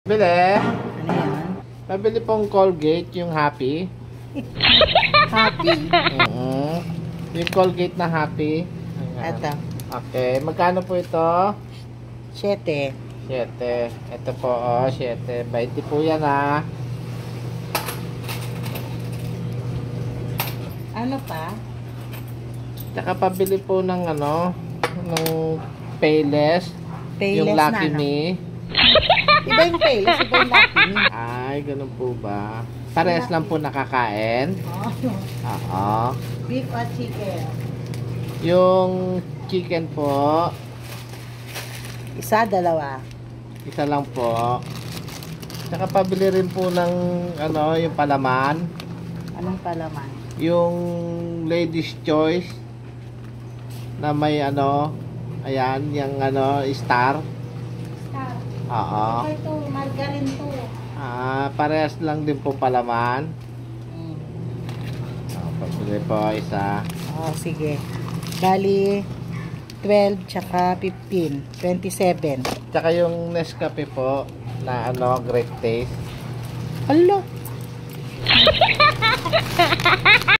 Bili? Ano yan? Nabili pong Colgate, yung Happy. Happy. Yung Colgate na Happy. Ayan. Ito. Okay, magkano po ito? 7. 7. Ito po, 7. 20 po yan, ha. Ano pa? Tsaka pabili po ng ng Payless. Payless Yung Lucky na, Me. Iba yung Payless, iba yung Lucky Me. Ay, ganun po ba? Parehas lang po nakakain. Oo. Beef or chicken? Yung chicken po, Isa, dalawa. isa lang po. Tsaka pabili rin po ng yung palaman. Anong palaman? Yung Ladies Choice na may ayan, yung star. Star. Oo. Ito, margarine to. Parehas lang din po palaman. Pabili po isa. Sige. Bali, 12 tsaka 15. 27. Tsaka yung Nescafe po na great taste. Hala!